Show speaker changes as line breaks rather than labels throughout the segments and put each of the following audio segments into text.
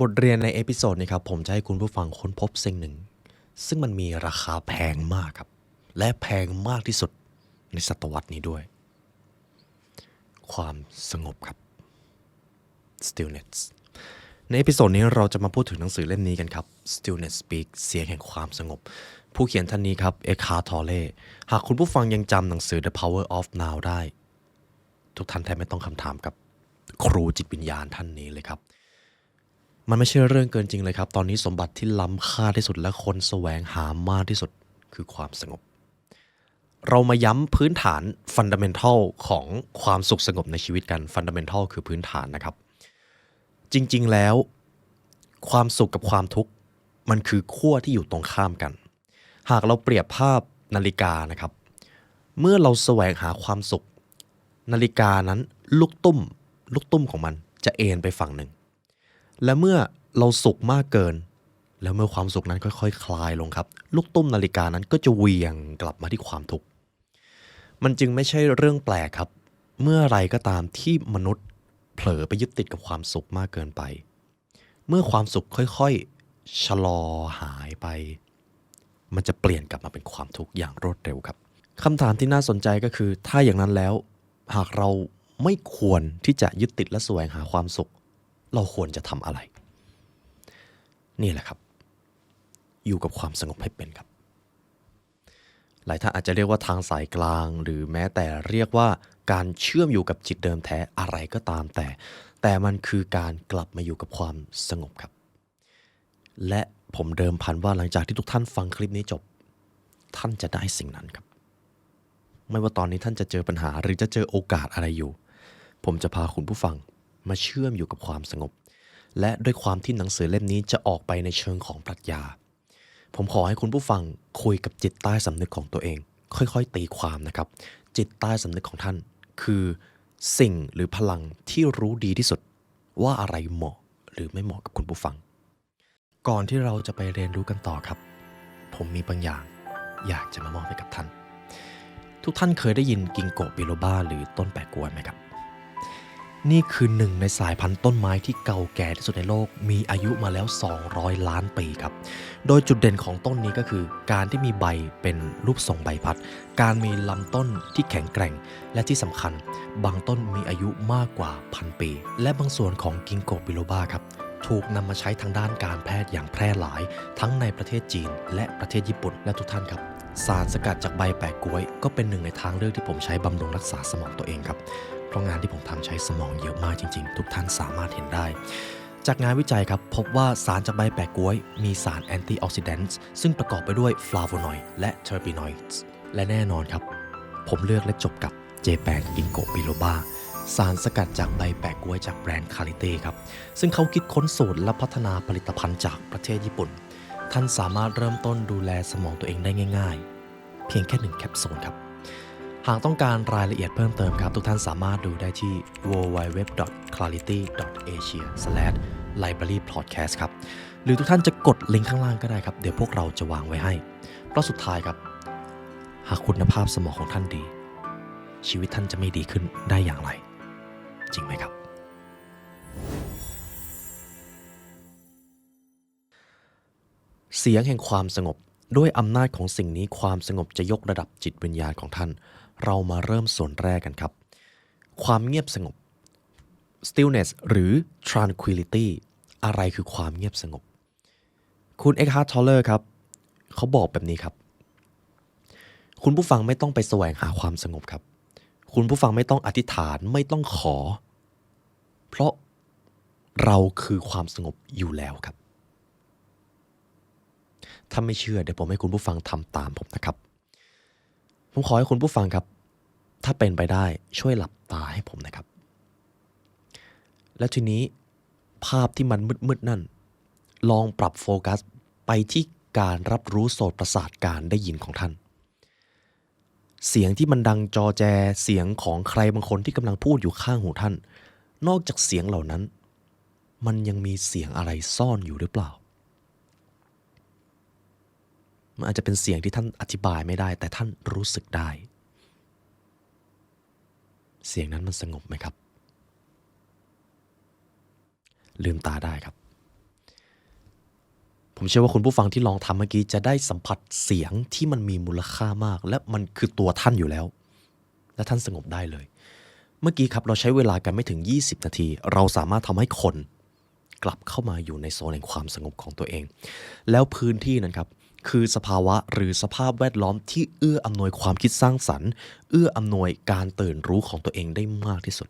บทเรียนในเอพิโซดนี้ครับผมจะให้คุณผู้ฟังค้นพบสิ่งหนึ่งซึ่งมันมีราคาแพงมากครับและแพงมากที่สุดในศตวรรษนี้ด้วยความสงบครับ Stillness ในเอพิโซดนี้เราจะมาพูดถึงหนังสือเล่มนี้กันครับ Stillness Speak เสียงแห่งความสงบผู้เขียนท่านนี้ครับเอคฮาร์ท ทอเล่หากคุณผู้ฟังยังจำหนังสือ The Power of Now ได้ทุกท่านแทบไม่ต้องคำถามกับครูจิตวิญญาณท่านนี้เลยครับมันไม่ใช่เรื่องเกินจริงเลยครับตอนนี้สมบัติที่ล้ำค่าที่สุดและคนแสวงหามากที่สุดคือความสงบเรามาย้ำพื้นฐานฟันดาเมนทัลของความสุขสงบในชีวิตกันฟันดาเมนทัลคือพื้นฐานนะครับจริงๆแล้วความสุขกับความทุกข์มันคือขั้วที่อยู่ตรงข้ามกันหากเราเปรียบภาพนาฬิกานะครับเมื่อเราแสวงหาความสุขนาฬิกานั้นลูกตุ้มของมันจะเอนไปฝั่งหนึ่งและเมื่อเราสุขมากเกินแล้วเมื่อความสุขนั้นค่อยๆคลายลงครับลูกตุ้มนาฬิกานั้นก็จะเหวี่ยงกลับมาที่ความทุกข์มันจึงไม่ใช่เรื่องแปลกครับเมื่อไรก็ตามที่มนุษย์เผลอไปยึดติดกับความสุขมากเกินไปเมื่อความสุขค่อยๆชะลอหายไปมันจะเปลี่ยนกลับมาเป็นความทุกข์อย่างรวดเร็วครับคำถามที่น่าสนใจก็คือถ้าอย่างนั้นแล้วหากเราไม่ควรที่จะยึดติดและแสวงหาความสุขเราควรจะทำอะไรนี่แหละครับอยู่กับความสงบให้เป็นครับหลายท่านอาจจะเรียกว่าทางสายกลางหรือแม้แต่เรียกว่าการเชื่อมอยู่กับจิตเดิมแท้อะไรก็ตามแต่มันคือการกลับมาอยู่กับความสงบครับและผมเดิมพันว่าหลังจากที่ทุกท่านฟังคลิปนี้จบท่านจะได้สิ่งนั้นครับไม่ว่าตอนนี้ท่านจะเจอปัญหาหรือจะเจอโอกาสอะไรอยู่ผมจะพาคุณผู้ฟังมาเชื่อมอยู่กับความสงบและด้วยความที่หนังสือเล่มนี้จะออกไปในเชิงของปรัชญาผมขอให้คุณผู้ฟังคุยกับจิตใต้สำนึกของตัวเองค่อยๆตีความนะครับจิตใต้สำนึกของท่านคือสิ่งหรือพลังที่รู้ดีที่สุดว่าอะไรเหมาะหรือไม่เหมาะกับคุณผู้ฟังก่อนที่เราจะไปเรียนรู้กันต่อครับผมมีบางอย่างอยากจะมามอบให้กับท่านทุกท่านเคยได้ยินกิงโกบิโลบาหรือต้นแปะกล้วยไหมครับนี่คือหนึ่งในสายพันธุ์ต้นไม้ที่เก่าแก่ที่สุดในโลกมีอายุมาแล้ว200ล้านปีครับโดยจุดเด่นของต้นนี้ก็คือการที่มีใบเป็นรูปทรงใบพัดการมีลำต้นที่แข็งแกร่งและที่สำคัญบางต้นมีอายุมากกว่า1,000 ปีและบางส่วนของกิงโกบิโลบาครับถูกนำมาใช้ทางด้านการแพทย์อย่างแพร่หลายทั้งในประเทศจีนและประเทศญี่ปุ่นและทุกท่านครับสารสกัดจากใบแปะก๊วยก็เป็นหนึ่งในทางเลือกที่ผมใช้บำรุงรักษาสมองตัวเองครับเพราะงานที่ผมทำใช้สมองเยอะมากจริงๆทุกท่านสามารถเห็นได้จากงานวิจัยครับพบว่าสารจากใบแปะก๊วยมีสารแอนตี้ออกซิแดนต์ซึ่งประกอบไปด้วยฟลาโวนอยด์และเทอร์ปีนอยด์และแน่นอนครับผมเลือกและจบกับเจแปนกิงโกบิโลบาสารสกัดจากใบแปะก๊วยจากแบรนด์คาริเต้ครับซึ่งเขาคิดค้นสูตรและพัฒนาผลิตภัณฑ์จากประเทศญี่ปุ่นท่านสามารถเริ่มต้นดูแลสมองตัวเองได้ง่ายๆเพียงแค่1 แคปซูลครับหากต้องการรายละเอียดเพิ่มเติมครับทุกท่านสามารถดูได้ที่ www.clarity.asia/librarypodcast ครับหรือทุกท่านจะกดลิงก์ข้างล่างก็ได้ครับเดี๋ยวพวกเราจะวางไว้ให้เพราะสุดท้ายครับหากคุณภาพสมองของท่านดีชีวิตท่านจะไม่ดีขึ้นได้อย่างไรจริงไหมครับเสียงแห่งความสงบด้วยอำนาจของสิ่งนี้ความสงบจะยกระดับจิตวิญญาณของท่านเรามาเริ่มส่วนแรกกันครับความเงียบสงบ stillness หรือ tranquility อะไรคือความเงียบสงบคุณเอ็กฮาร์ท ทอเลอร์ครับเขาบอกแบบนี้ครับคุณผู้ฟังไม่ต้องไปแสวงหาความสงบครับคุณผู้ฟังไม่ต้องอธิษฐานไม่ต้องขอเพราะเราคือความสงบอยู่แล้วครับถ้าไม่เชื่อเดี๋ยวผมให้คุณผู้ฟังทำตามผมนะครับผมขอให้คุณผู้ฟังครับถ้าเป็นไปได้ช่วยหลับตาให้ผมนะครับแล้วทีนี้ภาพที่มันมืดๆนั่นลองปรับโฟกัสไปที่การรับรู้โสตประสาทการได้ยินของท่านเสียงที่มันดังจอแจเสียงของใครบางคนที่กำลังพูดอยู่ข้างหูท่านนอกจากเสียงเหล่านั้นมันยังมีเสียงอะไรซ่อนอยู่หรือเปล่ามันอาจจะเป็นเสียงที่ท่านอธิบายไม่ได้แต่ท่านรู้สึกได้เสียงนั้นมันสงบไหมครับลืมตาได้ครับ ผมเชื่อว่าคุณผู้ฟังที่ลองทำเมื่อกี้จะได้สัมผัสเสียงที่มันมีมูลค่ามากและมันคือตัวท่านอยู่แล้วและท่านสงบได้เลยเมื่อกี้ครับเราใช้เวลากันไม่ถึง20นาทีเราสามารถทำให้คนกลับเข้ามาอยู่ในโซนแห่งความสงบของตัวเองแล้วพื้นที่นั้นครับคือสภาวะหรือสภาพแวดล้อมที่เอื้ออำนวยความคิดสร้างสรรค์เอื้ออำนวยการตื่นรู้ของตัวเองได้มากที่สุด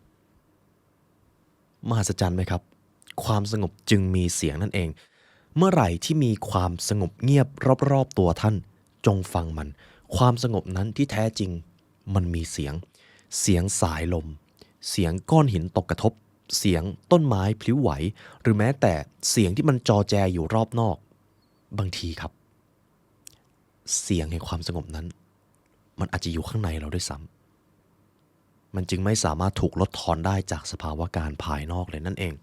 มหัศจรรย์ไหมครับความสงบจึงมีเสียงนั่นเองเมื่อไหร่ที่มีความสงบเงียบรอบๆตัวท่านจงฟังมันความสงบนั้นที่แท้จริงมันมีเสียงสายลมเสียงก้อนหินตกกระทบเสียงต้นไม้พลิ้วไหวหรือแม้แต่เสียงที่มันจอแจอยู่รอบนอกบางทีครับเสียงแห่งความสงบนั้นมันอาจจะอยู่ข้างในเราด้วยซ้ำมันจึงไม่สามารถถูกลดทอนได้จากสภาวะการภายนอกเลยนั่นเอง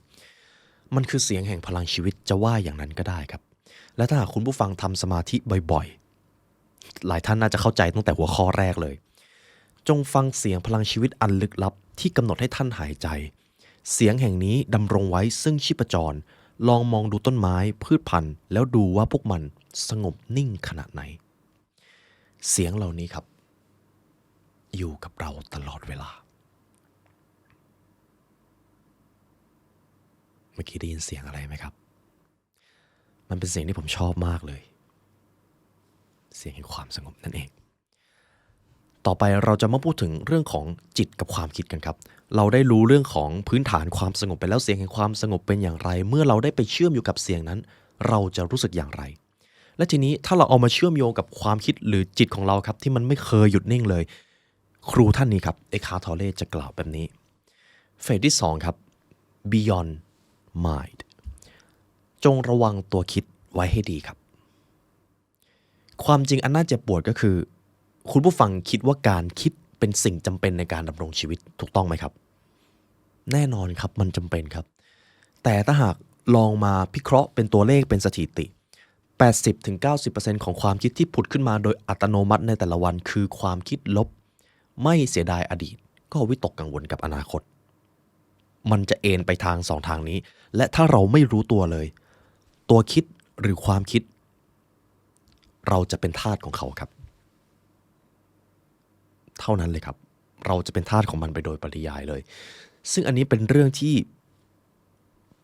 มันคือเสียงแห่งพลังชีวิตจะว่าอย่างนั้นก็ได้ครับและถ้าหากคุณผู้ฟังทำสมาธิบ่อยๆหลายท่านน่าจะเข้าใจตั้งแต่หัวข้อแรกเลยจงฟังเสียงพลังชีวิตอันลึกลับที่กำหนดให้ท่านหายใจเสียงแห่งนี้ดำรงไว้ซึ่งชีพจรลองมองดูต้นไม้พืชพันธุ์แล้วดูว่าพวกมันสงบนิ่งขนาดไหนเสียงเหล่านี้ครับอยู่กับเราตลอดเวลาเมื่อกี้ได้ยินเสียงอะไรไหมครับมันเป็นเสียงที่ผมชอบมากเลยเสียงแห่งความสงบนั่นเองต่อไปเราจะมาพูดถึงเรื่องของจิตกับความคิดกันครับเราได้รู้เรื่องของพื้นฐานความสงบไปแล้วเสียงแห่งความสงบเป็นอย่างไรเมื่อเราได้ไปเชื่อมอยู่กับเสียงนั้นเราจะรู้สึกอย่างไรและทีนี้ถ้าเราเอามาเชื่อมโยงกับความคิดหรือจิตของเราครับที่มันไม่เคยหยุดนิ่งเลยครูท่านนี้ครับเอคาร์ทอเล่จะกล่าวแบบนี้เฟสที่2ครับ beyond mind จงระวังตัวคิดไว้ให้ดีครับความจริงอันน่าเจ็บปวดก็คือคุณผู้ฟังคิดว่าการคิดเป็นสิ่งจำเป็นในการดำรงชีวิตถูกต้องไหมครับแน่นอนครับมันจำเป็นครับแต่ถ้าหากลองมาพิเคราะห์เป็นตัวเลขเป็นสถิติ 80-90% ของความคิดที่ผุดขึ้นมาโดยอัตโนมัติในแต่ละวันคือความคิดลบไม่เสียดายอดีตก็วิตกกังวลกับอนาคตมันจะเอนไปทางสองทางนี้และถ้าเราไม่รู้ตัวเลยตัวคิดหรือความคิดเราจะเป็นทาสของเขาครับเท่านั้นเลยครับเราจะเป็นทาสของมันไปโดยปริยายเลยซึ่งอันนี้เป็นเรื่องที่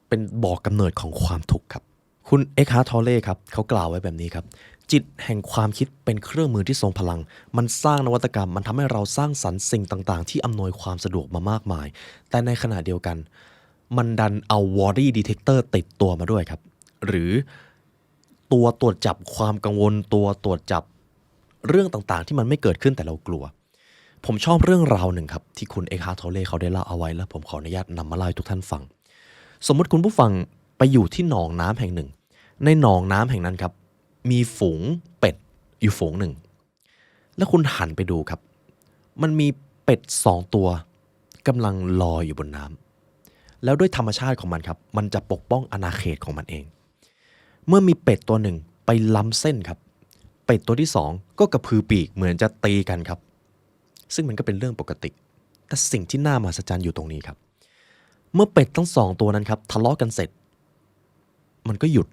เป็นบ่อกำเนิดของความทุกข์ครับคุณเอ็กฮาร์ทอเล่ครับเขากล่าวไว้แบบนี้ครับจิตแห่งความคิดเป็นเครื่องมือที่ทรงพลังมันสร้างนวัตกรรมมันทำให้เราสร้างสรรค์สิ่งต่างๆที่อำนวยความสะดวกมามากมายแต่ในขณะเดียวกันมันดันเอา worry detector ติดตัวมาด้วยครับหรือตัวตรวจจับความกังวลตัวตรวจจับเรื่องต่างๆที่มันไม่เกิดขึ้นแต่เรากลัวผมชอบเรื่องราวหนึ่งครับที่คุณเอ็กฮาร์ทอเล่เขาได้เล่าเอาไว้แล้วผมขออนุญาตนำมาเล่าให้ทุกท่านฟังสมมติคุณผู้ฟังไปอยู่ที่หนองน้ำแห่งหนึ่งในหนองน้ำแห่งนั้นครับมีฝูงเป็ดอยู่ฝูงหนึ่งแล้วคุณหันไปดูครับมันมีเป็ด2ตัวกำลังลอยอยู่บนน้ำแล้วด้วยธรรมชาติของมันครับมันจะปกป้องอาณาเขตของมันเองเมื่อมีเป็ดตัวหนึ่งไปล้ำเส้นครับเป็ดตัวที่2ก็กระพือปีกเหมือนจะตีกันครับซึ่งมันก็เป็นเรื่องปกติแต่สิ่งที่น่ามหัศจรรย์อยู่ตรงนี้ครับเมื่อเป็ดทั้ง2ตัวนั้นครับทะเลาะกันเสร็จมันก็หยุด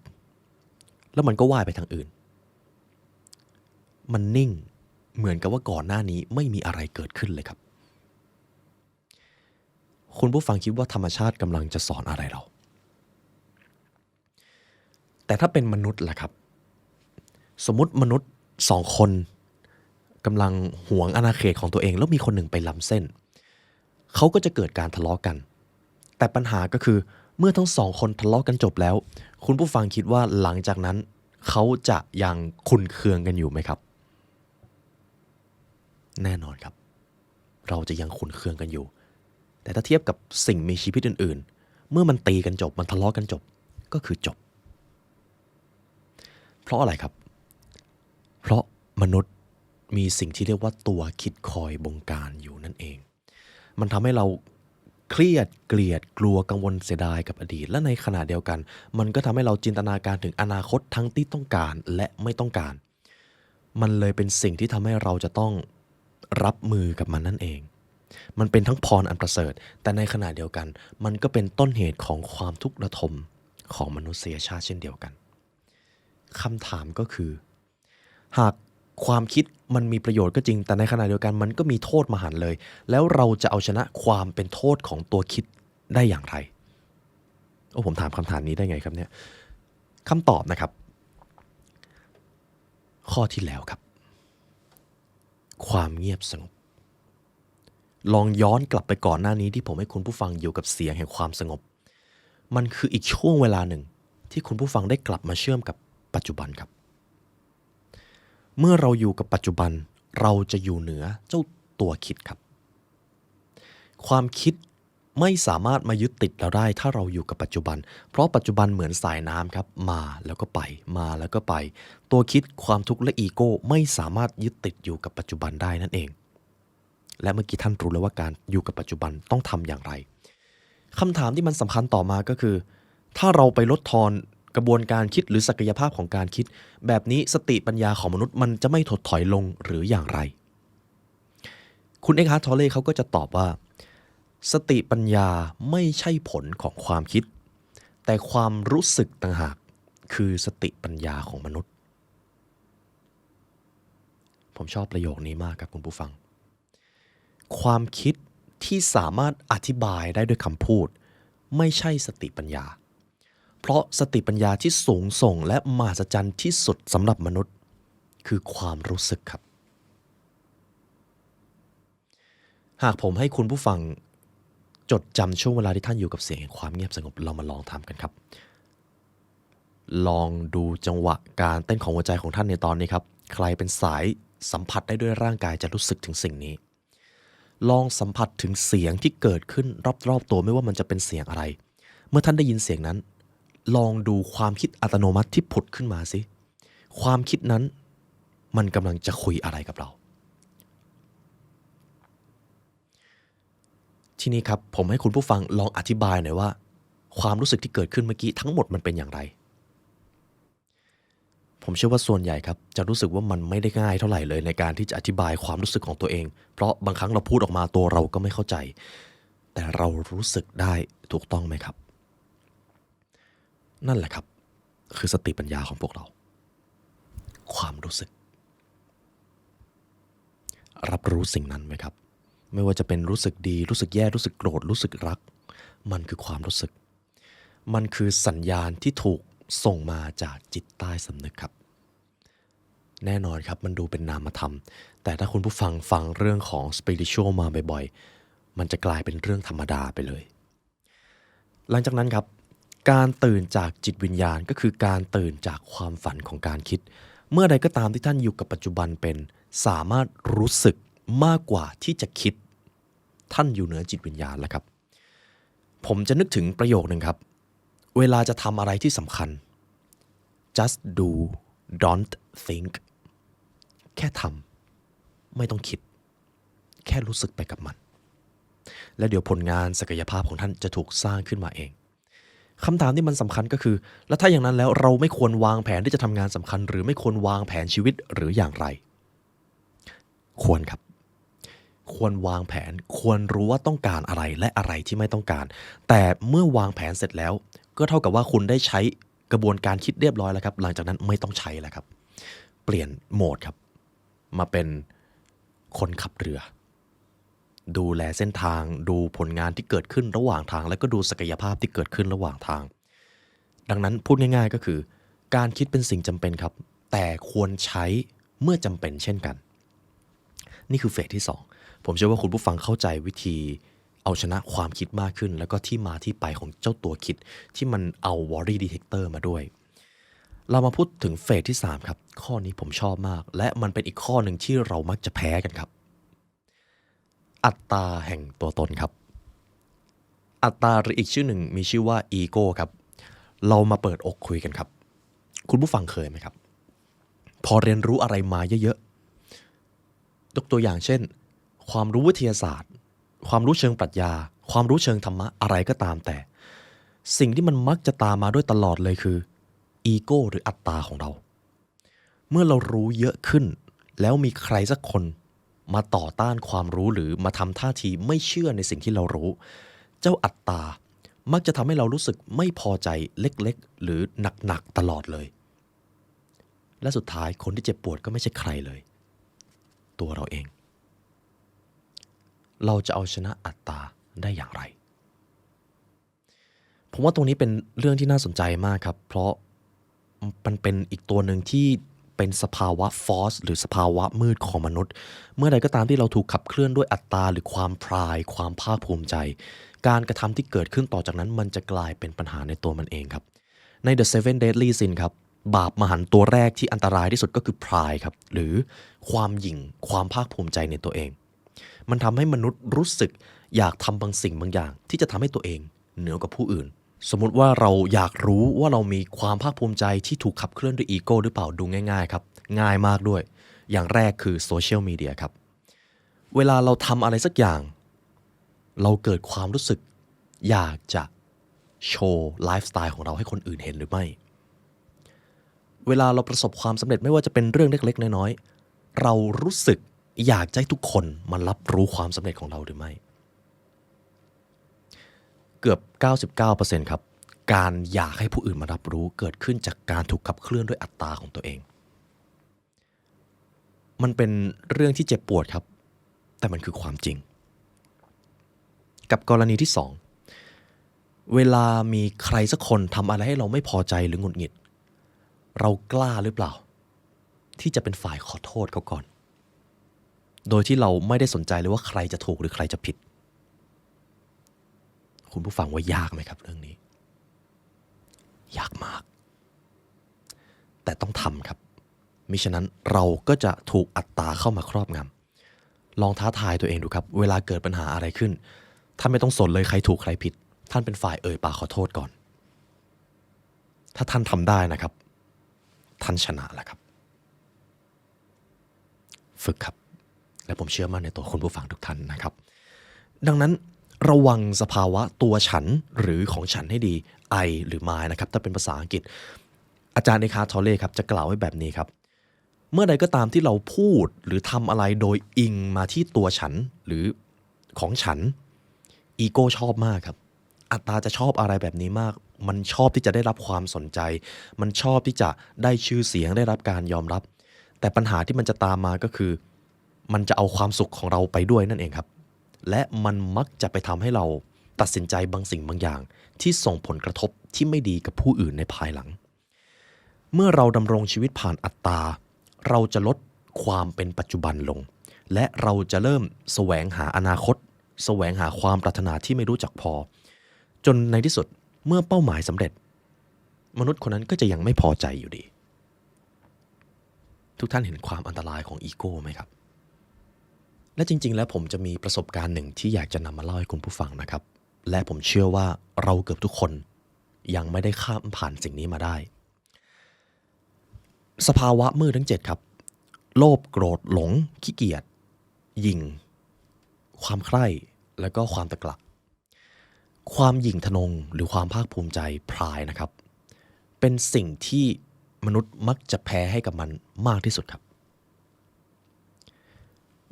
แล้วมันก็ว่ายไปทางอื่นมันนิ่งเหมือนกับว่าก่อนหน้านี้ไม่มีอะไรเกิดขึ้นเลยครับคุณผู้ฟังคิดว่าธรรมชาติกำลังจะสอนอะไรเราแต่ถ้าเป็นมนุษย์ล่ะครับสมมุติมนุษย์2คนกำลังหวงอาณาเขตของตัวเองแล้วมีคนหนึ่งไปล้ำเส้นเขาก็จะเกิดการทะเลาะกันแต่ปัญหาก็คือเมื่อทั้ง2คนทะเลาะกันจบแล้วคุณผู้ฟังคิดว่าหลังจากนั้นเขาจะยังขุ่นเคืองกันอยู่ไหมครับแน่นอนครับเราจะยังขุ่นเคืองกันอยู่แต่ถ้าเทียบกับสิ่งมีชีวิตอื่นๆเมื่อมันตีกันจบมันทะเลาะกันจบก็คือจบเพราะอะไรครับเพราะมนุษย์มีสิ่งที่เรียกว่าตัวคิดคอยบงการอยู่นั่นเองมันทำให้เราเครียดเกลียดกลัวกังวลเสียดายกับอดีตและในขณะเดียวกันมันก็ทำให้เราจินตนาการถึงอนาคตทั้งที่ต้องการและไม่ต้องการมันเลยเป็นสิ่งที่ทำให้เราจะต้องรับมือกับมันนั่นเองมันเป็นทั้งพรอันประเสริฐแต่ในขณะเดียวกันมันก็เป็นต้นเหตุของความทุกข์ระทมของมนุษยชาติเช่นเดียวกัน คำถามก็คือหากความคิดมันมีประโยชน์ก็จริงแต่ในขณะเดียวกันมันก็มีโทษมหันต์เลยแล้วเราจะเอาชนะความเป็นโทษของตัวคิดได้อย่างไรผมถามคำถามนี้ได้ไงครับเนี่ยคำตอบนะครับข้อที่แล้วครับความเงียบสงบลองย้อนกลับไปก่อนหน้านี้ที่ผมให้คุณผู้ฟังอยู่กับเสียงแห่งความสงบมันคืออีกช่วงเวลาหนึ่งที่คุณผู้ฟังได้กลับมาเชื่อมกับปัจจุบันครับเมื่อเราอยู่กับปัจจุบันเราจะอยู่เหนือเจ้าตัวคิดครับความคิดไม่สามารถมายึดติดเราได้ถ้าเราอยู่กับปัจจุบันเพราะปัจจุบันเหมือนสายน้ำครับมาแล้วก็ไปมาแล้วก็ไปตัวคิดความทุกข์และอีโก้ไม่สามารถยึดติดอยู่กับปัจจุบันได้นั่นเองและเมื่อกี้ท่านรู้แล้วว่าการอยู่กับปัจจุบันต้องทำอย่างไรคำถามที่มันสำคัญต่อมาก็คือถ้าเราไปลดทอนกระบวนการคิดหรือศักยภาพของการคิดแบบนี้สติปัญญาของมนุษย์มันจะไม่ถดถอยลงหรืออย่างไรคุณเอ็กฮาร์ท ทอเล่เขาก็จะตอบว่าสติปัญญาไม่ใช่ผลของความคิดแต่ความรู้สึกต่างหากคือสติปัญญาของมนุษย์ผมชอบประโยคนี้มากครับคุณผู้ฟังความคิดที่สามารถอธิบายได้ด้วยคำพูดไม่ใช่สติปัญญาเพราะสติปัญญาที่สูงส่งและมหัศจรรย์ที่สุดสำหรับมนุษย์คือความรู้สึกครับหากผมให้คุณผู้ฟังจดจำช่วงเวลาที่ท่านอยู่กับเสียงแห่งความเงียบสงบเรามาลองทำกันครับลองดูจังหวะการเต้นของหัวใจของท่านในตอนนี้ครับใครเป็นสายสัมผัสได้ด้วยร่างกายจะรู้สึกถึงสิ่งนี้ลองสัมผัสถึงเสียงที่เกิดขึ้นรอบๆตัวไม่ว่ามันจะเป็นเสียงอะไรเมื่อท่านได้ยินเสียงนั้นลองดูความคิดอัตโนมัติที่ผุดขึ้นมาสิความคิดนั้นมันกำลังจะคุยอะไรกับเราทีนี้ครับผมให้คุณผู้ฟังลองอธิบายหน่อยว่าความรู้สึกที่เกิดขึ้นเมื่อกี้ทั้งหมดมันเป็นอย่างไรผมเชื่อว่าส่วนใหญ่ครับจะรู้สึกว่ามันไม่ได้ง่ายเท่าไหร่เลยในการที่จะอธิบายความรู้สึกของตัวเองเพราะบางครั้งเราพูดออกมาตัวเราก็ไม่เข้าใจแต่เรารู้สึกได้ถูกต้องไหมครับนั่นแหละครับคือสติปัญญาของพวกเราความรู้สึกรับรู้สิ่งนั้นไหมครับไม่ว่าจะเป็นรู้สึกดีรู้สึกแย่รู้สึกโกรธรู้สึกรักมันคือความรู้สึกมันคือสัญญาณที่ถูกส่งมาจากจิตใต้สำนึกครับแน่นอนครับมันดูเป็นนามธรรมแต่ถ้าคุณผู้ฟังเรื่องของ spiritual มาบ่อยๆมันจะกลายเป็นเรื่องธรรมดาไปเลยหลังจากนั้นครับการตื่นจากจิตวิญญาณก็คือการตื่นจากความฝันของการคิดเมื่อใดก็ตามที่ท่านอยู่กับปัจจุบันเป็นสามารถรู้สึกมากกว่าที่จะคิดท่านอยู่เหนือจิตวิญญาณแล้วครับผมจะนึกถึงประโยคนึงครับเวลาจะทำอะไรที่สำคัญ just do don't think แค่ทำไม่ต้องคิดแค่รู้สึกไปกับมันและเดี๋ยวผลงานศักยภาพของท่านจะถูกสร้างขึ้นมาเองคำถามที่มันสำคัญก็คือแล้วถ้าอย่างนั้นแล้วเราไม่ควรวางแผนที่จะทำงานสำคัญหรือไม่ควรวางแผนชีวิตหรืออย่างไรควรครับควรวางแผนควรรู้ว่าต้องการอะไรและอะไรที่ไม่ต้องการแต่เมื่อวางแผนเสร็จแล้วก็เท่ากับว่าคุณได้ใช้กระบวนการคิดเรียบร้อยแล้วครับหลังจากนั้นไม่ต้องใช้แล้วครับเปลี่ยนโหมดครับมาเป็นคนขับเรือดูแลเส้นทางดูผลงานที่เกิดขึ้นระหว่างทางแล้วก็ดูศักยภาพที่เกิดขึ้นระหว่างทางดังนั้นพูดง่ายๆก็คือการคิดเป็นสิ่งจำเป็นครับแต่ควรใช้เมื่อจำเป็นเช่นกันนี่คือเฟสที่2ผมเชื่อว่าคุณผู้ฟังเข้าใจวิธีเอาชนะความคิดมากขึ้นแล้วก็ที่มาที่ไปของเจ้าตัวคิดที่มันเอา worry detector มาด้วยเรามาพูดถึงเฟสที่3ครับข้อนี้ผมชอบมากและมันเป็นอีกข้อหนึ่งที่เรามักจะแพ้กันครับอัตตาแห่งตัวตนครับอัตตาหรืออีกชื่อหนึ่งมีชื่อว่าอีโก้ครับเรามาเปิดอกคุยกันครับคุณผู้ฟังเคยไหมครับพอเรียนรู้อะไรมาเยอะๆยกตัวอย่างเช่นความรู้วิทยาศาสตร์ความรู้เชิงปรัชญาความรู้เชิงธรรมะอะไรก็ตามแต่สิ่งที่มันมักจะตามมาด้วยตลอดเลยคืออีโก้หรืออัตตาของเราเมื่อเรารู้เยอะขึ้นแล้วมีใครสักคนมาต่อต้านความรู้หรือมาทำท่าทีไม่เชื่อในสิ่งที่เรารู้เจ้าอัตตามักจะทำให้เรารู้สึกไม่พอใจเล็กๆหรือหนักๆตลอดเลย และสุดท้ายคนที่เจ็บปวดก็ไม่ใช่ใครเลยตัวเราเองเราจะเอาชนะอัตตาได้อย่างไรผมว่าตรงนี้เป็นเรื่องที่น่าสนใจมากครับเพราะมันเป็นอีกตัวหนึ่งที่เป็นสภาวะฟอสหรือสภาวะมืดของมนุษย์เมื่อใดก็ตามที่เราถูกขับเคลื่อนด้วยอัตตาหรือความพรายความภาคภูมิใจการกระทำที่เกิดขึ้นต่อจากนั้นมันจะกลายเป็นปัญหาในตัวมันเองครับใน The Seven Deadly Sin ครับบาปมหันต์ตัวแรกที่อันตรายที่สุดก็คือพรายครับหรือความหยิ่งความภาคภูมิใจในตัวเองมันทำให้มนุษย์รู้สึกอยากทำบางสิ่งบางอย่างที่จะทำให้ตัวเองเหนือกว่าผู้อื่นสมมุติว่าเราอยากรู้ว่าเรามีความภาคภูมิใจที่ถูกขับเคลื่อนด้วยอีโก้หรือเปล่าดูง่ายๆครับง่ายมากด้วยอย่างแรกคือโซเชียลมีเดียครับเวลาเราทำอะไรสักอย่างเราเกิดความรู้สึกอยากจะโชว์ไลฟ์สไตล์ของเราให้คนอื่นเห็นหรือไม่เวลาเราประสบความสำเร็จไม่ว่าจะเป็นเรื่องเล็กๆน้อยๆเรารู้สึกอยากให้ทุกคนมารับรู้ความสำเร็จของเราหรือไม่เกือบ 99% ครับการอยากให้ผู้อื่นมารับรู้เกิดขึ้นจากการถูกขับเคลื่อนด้วยอัตตาของตัวเองมันเป็นเรื่องที่เจ็บปวดครับแต่มันคือความจริงกับกรณีที่2เวลามีใครสักคนทำอะไรให้เราไม่พอใจหรือหงุดหงิดเรากล้าหรือเปล่าที่จะเป็นฝ่ายขอโทษเขาก่อนโดยที่เราไม่ได้สนใจเลยว่าใครจะถูกหรือใครจะผิดคุณผู้ฟังว่ายากไหมครับเรื่องนี้ยากมากแต่ต้องทำครับมิฉะนั้นเราก็จะถูกอัตตาเข้ามาครอบงำลองท้าทายตัวเองดูครับเวลาเกิดปัญหาอะไรขึ้นท่านไม่ต้องสนเลยใครถูกใครผิดท่านเป็นฝ่ายเอ่ยปากขอโทษก่อนถ้าท่านทำได้นะครับท่านชนะแล้วครับฝึกครับและผมเชื่อมั่นในตัวคุณผู้ฟังทุกท่านนะครับดังนั้นระวังสภาวะตัวฉันหรือของฉันให้ดี I หรือ my นะครับถ้าเป็นภาษาอังกฤษอาจารย์เอคาร์ท ทอลเลครับจะกล่าวไว้แบบนี้ครับเมื่อใดก็ตามที่เราพูดหรือทำอะไรโดยอิงมาที่ตัวฉันหรือของฉันอีโก้ชอบมากครับอัตตาจะชอบอะไรแบบนี้มากมันชอบที่จะได้รับความสนใจมันชอบที่จะได้ชื่อเสียงได้รับการยอมรับแต่ปัญหาที่มันจะตามมาก็คือมันจะเอาความสุขของเราไปด้วยนั่นเองครับและมันมักจะไปทำให้เราตัดสินใจบางสิ่งบางอย่างที่ส่งผลกระทบที่ไม่ดีกับผู้อื่นในภายหลังเมื่อเราดำรงชีวิตผ่านอัตตาเราจะลดความเป็นปัจจุบันลงและเราจะเริ่มแสวงหาอนาคตแสวงหาความปรารถนาที่ไม่รู้จักพอจนในที่สุดเมื่อเป้าหมายสำเร็จมนุษย์คนนั้นก็จะยังไม่พอใจอยู่ดีทุกท่านเห็นความอันตรายของอีโก้ไหมครับและจริงๆแล้วผมจะมีประสบการณ์หนึ่งที่อยากจะนำมาเล่าให้คุณผู้ฟังนะครับและผมเชื่อว่าเราเกือบทุกคนยังไม่ได้ข้ามผ่านสิ่งนี้มาได้สภาวะมืดทั้ง7ครับโลภโกรธหลงขี้เกียจหยิ่งความใคร่และก็ความตะกละความหยิ่งทะนงหรือความภาคภูมิใจพรายนะครับเป็นสิ่งที่มนุษย์มักจะแพ้ให้กับมันมากที่สุดครับ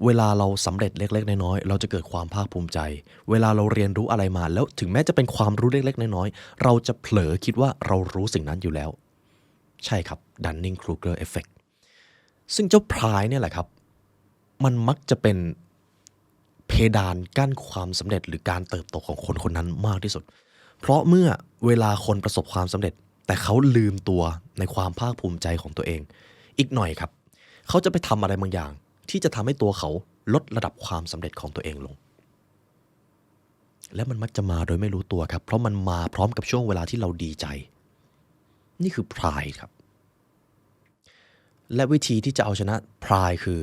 เวลาเราสำเร็จเล็กๆน้อยๆเราจะเกิดความภาคภูมิใจเวลาเราเรียนรู้อะไรมาแล้วถึงแม้จะเป็นความรู้เล็กๆน้อยๆเราจะเผลอคิดว่าเรารู้สิ่งนั้นอยู่แล้วใช่ครับ Dunning-Kruger Effect ซึ่งเจ้าพรายเนี่ยแหละครับมันมักจะเป็นเพดานกั้นความสำเร็จหรือการเติบโตของคนคนนั้นมากที่สุดเพราะเมื่อเวลาคนประสบความสำเร็จแต่เขาลืมตัวในความภาคภูมิใจของตัวเองอีกหน่อยครับเขาจะไปทำอะไรบางอย่างที่จะทำให้ตัวเขาลดระดับความสำเร็จของตัวเองลงและมันมักจะมาโดยไม่รู้ตัวครับเพราะมันมาพร้อมกับช่วงเวลาที่เราดีใจนี่คือ pride ครับและวิธีที่จะเอาชนะ pride คือ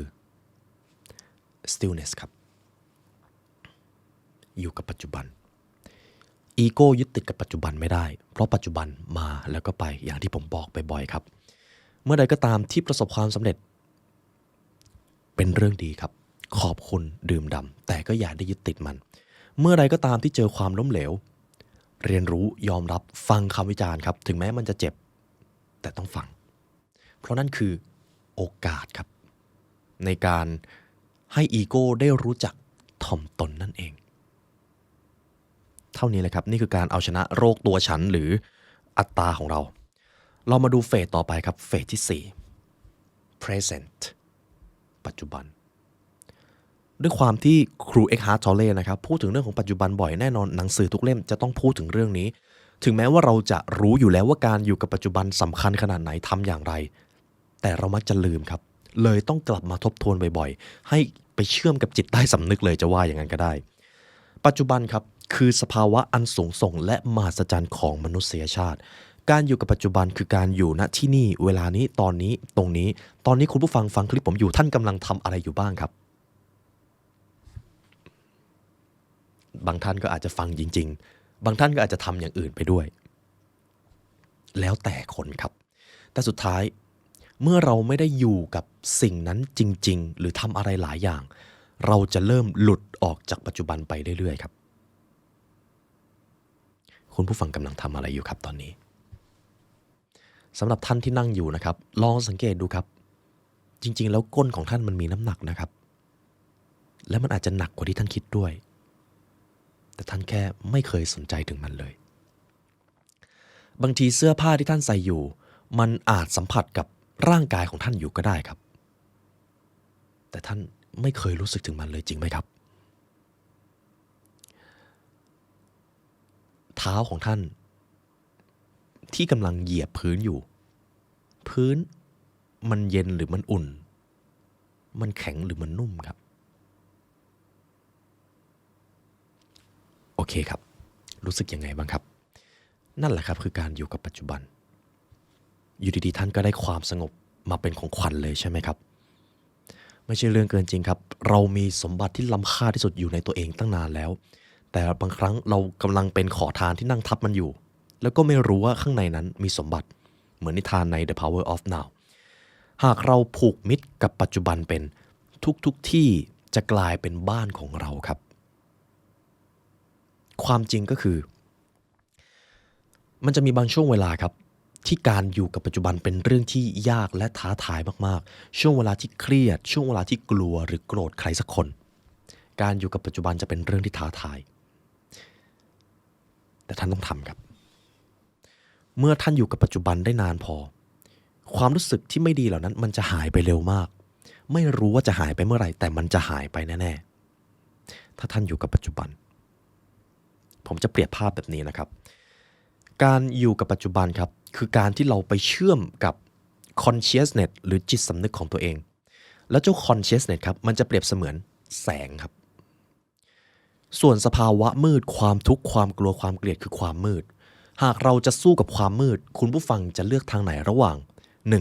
stillness ครับอยู่กับปัจจุบันอีโก้ยึดติดกับปัจจุบันไม่ได้เพราะปัจจุบันมาแล้วก็ไปอย่างที่ผมบอกบ่อยๆครับเมื่อใดก็ตามที่ประสบความสำเร็จเป็นเรื่องดีครับขอบคุณดื่มด่ำแต่ก็อย่าได้ยึดติดมันเมื่อใดก็ตามที่เจอความล้มเหลวเรียนรู้ยอมรับฟังคำวิจารณ์ครับถึงแม้มันจะเจ็บแต่ต้องฟังเพราะนั่นคือโอกาสครับในการให้อีโก้ได้รู้จักถ่อมตนนั่นเองเท่านี้เลยครับนี่คือการเอาชนะโรคตัวฉันหรืออัตตาของเรามาดูเฟสต่อไปครับเฟสที่ present ปัจจุบันด้วยความที่ครูเอ็กฮาร์ท ทอลเลนะครับพูดถึงเรื่องของปัจจุบันบ่อยแน่นอนหนังสือทุกเล่มจะต้องพูดถึงเรื่องนี้ถึงแม้ว่าเราจะรู้อยู่แล้วว่าการอยู่กับปัจจุบันสำคัญขนาดไหนทำอย่างไรแต่เรามักจะลืมครับเลยต้องกลับมาทบทวนบ่อยๆให้ไปเชื่อมกับจิตใต้สำนึกเลยจะว่าอย่างนั้นก็ได้ปัจจุบันครับคือสภาวะอันสูงส่งและมหัศจรรย์ของมนุษยชาติการอยู่กับปัจจุบันคือการอยู่ณที่นี่เวลานี้ตอนนี้ตรงนี้ตอนนี้คุณผู้ฟังฟังคลิปผมอยู่ท่านกำลังทำอะไรอยู่บ้างครับบางท่านก็อาจจะฟังจริงๆบางท่านก็อาจจะทำอย่างอื่นไปด้วยแล้วแต่คนครับแต่สุดท้ายเมื่อเราไม่ได้อยู่กับสิ่งนั้นจริงๆหรือทำอะไรหลายอย่างเราจะเริ่มหลุดออกจากปัจจุบันไปเรื่อยๆครับคุณผู้ฟังกำลังทำอะไรอยู่ครับตอนนี้สำหรับท่านที่นั่งอยู่นะครับลองสังเกตดูครับจริงๆแล้วก้นของท่านมันมีน้ำหนักนะครับและมันอาจจะหนักกว่าที่ท่านคิดด้วยแต่ท่านแค่ไม่เคยสนใจถึงมันเลยบางทีเสื้อผ้าที่ท่านใส่อยู่มันอาจสัมผัสกับร่างกายของท่านอยู่ก็ได้ครับแต่ท่านไม่เคยรู้สึกถึงมันเลยจริงไหมครับเท้าของท่านที่กำลังเหยียบพื้นอยู่พื้นมันเย็นหรือมันอุ่นมันแข็งหรือมันนุ่มครับโอเคครับรู้สึกยังไงบ้างครับนั่นแหละครับคือการอยู่กับปัจจุบันอยู่ดีๆท่านก็ได้ความสงบมาเป็นของขวัญเลยใช่ไหมครับไม่ใช่เรื่องเกินจริงครับเรามีสมบัติที่ล้ำค่าที่สุดอยู่ในตัวเองตั้งนานแล้วแต่บางครั้งเรากำลังเป็นขอทานที่นั่งทับมันอยู่แล้วก็ไม่รู้ว่าข้างในนั้นมีสมบัติเหมือนนิทานใน The Power of Now หากเราผูกมิตรกับปัจจุบันเป็นทุกที่จะกลายเป็นบ้านของเราครับความจริงก็คือมันจะมีบางช่วงเวลาครับที่การอยู่กับปัจจุบันเป็นเรื่องที่ยากและท้าทายมากๆช่วงเวลาที่เครียดช่วงเวลาที่กลัวหรือโกรธใครสักคนการอยู่กับปัจจุบันจะเป็นเรื่องที่ท้าทายแต่ท่านต้องทำครับเมื่อท่านอยู่กับปัจจุบันได้นานพอความรู้สึกที่ไม่ดีเหล่านั้นมันจะหายไปเร็วมากไม่รู้ว่าจะหายไปเมื่อไหร่แต่มันจะหายไปแน่ๆถ้าท่านอยู่กับปัจจุบันผมจะเปรียบภาพแบบนี้นะครับการอยู่กับปัจจุบันครับคือการที่เราไปเชื่อมกับ consciousness หรือจิตสำนึกของตัวเองแล้วเจ้า consciousness ครับมันจะเปรียบเสมือนแสงครับส่วนสภาวะมืดความทุกข์ความกลัวความเกลียดคือความมืดหากเราจะสู้กับความมืดคุณผู้ฟังจะเลือกทางไหนระหว่าง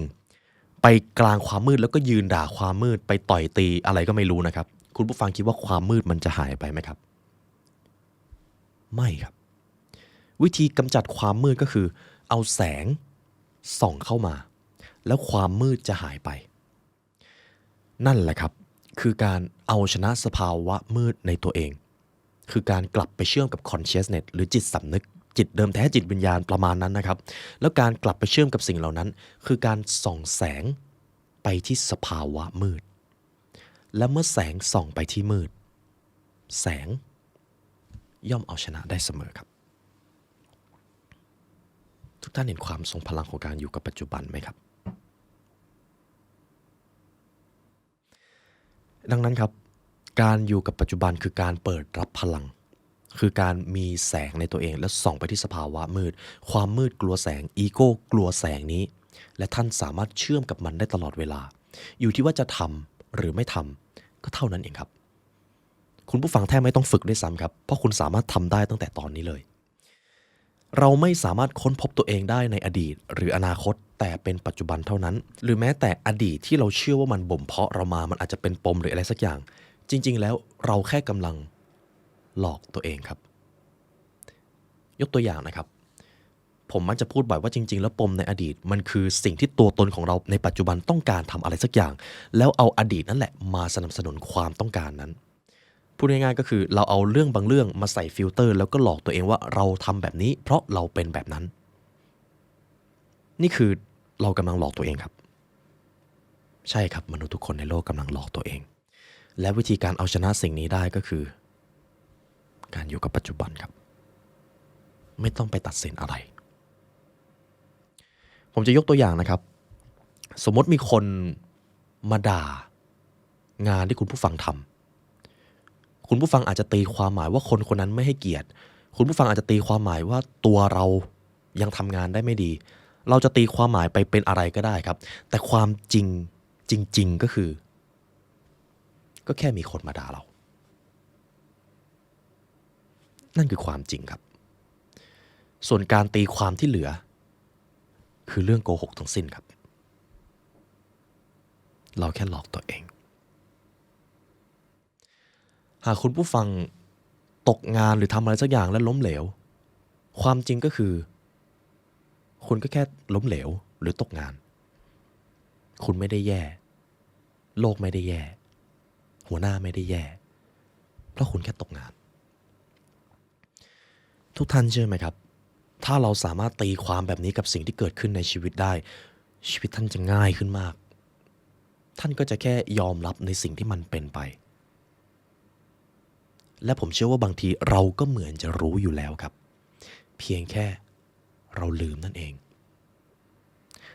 1. ไปกลางความมืดแล้วก็ยืนด่าความมืดไปต่อยตีอะไรก็ไม่รู้นะครับคุณผู้ฟังคิดว่าความมืดมันจะหายไปไหมครับไม่ครับวิธีกำจัดความมืดก็คือเอาแสงส่องเข้ามาแล้วความมืดจะหายไปนั่นแหละครับคือการเอาชนะสภาวะมืดในตัวเองคือการกลับไปเชื่อมกับ consciousness หรือจิตสำนึกจิตเดิมแท้จิตวิญญาณประมาณนั้นนะครับแล้วการกลับไปเชื่อมกับสิ่งเหล่านั้นคือการส่องแสงไปที่สภาวะมืดและเมื่อแสงส่องไปที่มืดแสงย่อมเอาชนะได้เสมอครับทุกท่านเห็นความทรงพลังของการอยู่กับปัจจุบันไหมครับดังนั้นครับการอยู่กับปัจจุบันคือการเปิดรับพลังคือการมีแสงในตัวเองและส่องไปที่สภาวะมืดความมืดกลัวแสงอีโก้กลัวแสงนี้และท่านสามารถเชื่อมกับมันได้ตลอดเวลาอยู่ที่ว่าจะทำหรือไม่ทำก็เท่านั้นเองครับคุณผู้ฟังแทบไม่ต้องฝึกด้วยซ้ำครับเพราะคุณสามารถทำได้ตั้งแต่ตอนนี้เลยเราไม่สามารถค้นพบตัวเองได้ในอดีตหรืออนาคตแต่เป็นปัจจุบันเท่านั้นหรือแม้แต่อดีตที่เราเชื่อว่ามันบ่มเพาะเรามามันอาจจะเป็นปมหรืออะไรสักอย่างจริงๆแล้วเราแค่กำลังหลอกตัวเองครับยกตัวอย่างนะครับผมมักจะพูดบ่อยว่าจริงๆแล้วปมในอดีตมันคือสิ่งที่ตัวตนของเราในปัจจุบันต้องการทำอะไรสักอย่างแล้วเอาอดีตนั่นแหละมาสนับสนุนความต้องการนั้นพูดง่ายๆก็คือเราเอาเรื่องบางเรื่องมาใส่ฟิลเตอร์แล้วก็หลอกตัวเองว่าเราทำแบบนี้เพราะเราเป็นแบบนั้นนี่คือเรากำลังหลอกตัวเองครับใช่ครับมนุษย์ทุกคนในโลกกำลังหลอกตัวเองและวิธีการเอาชนะสิ่งนี้ได้ก็คือการอยู่กับปัจจุบันครับไม่ต้องไปตัดสินอะไรผมจะยกตัวอย่างนะครับสมมติมีคน มาด่างานที่คุณผู้ฟังทำคุณผู้ฟังอาจจะตีความหมายว่าคนคนนั้นไม่ให้เกียรติคุณผู้ฟังอาจจะตีความหมายว่าตัวเรายังทำงานได้ไม่ดีเราจะตีความหมายไปเป็นอะไรก็ได้ครับแต่ความจริงจริงๆก็คือก็แค่มีคนมาด่าเรานั่นคือความจริงครับส่วนการตีความที่เหลือคือเรื่องโกหกทั้งสิ้นครับเราแค่หลอกตัวเองหากคุณผู้ฟังตกงานหรือทำอะไรสักอย่างแล้วล้มเหลวความจริงก็คือคุณก็แค่ล้มเหลวหรือตกงานคุณไม่ได้แย่โลกไม่ได้แย่หัวหน้าไม่ได้แย่เพราะคุณแค่ตกงานทุกท่านเชื่อไหมครับถ้าเราสามารถตีความแบบนี้กับสิ่งที่เกิดขึ้นในชีวิตได้ชีวิตท่านจะง่ายขึ้นมากท่านก็จะแค่ยอมรับในสิ่งที่มันเป็นไปและผมเชื่อว่าบางทีเราก็เหมือนจะรู้อยู่แล้วครับเพียงแค่เราลืมนั่นเอง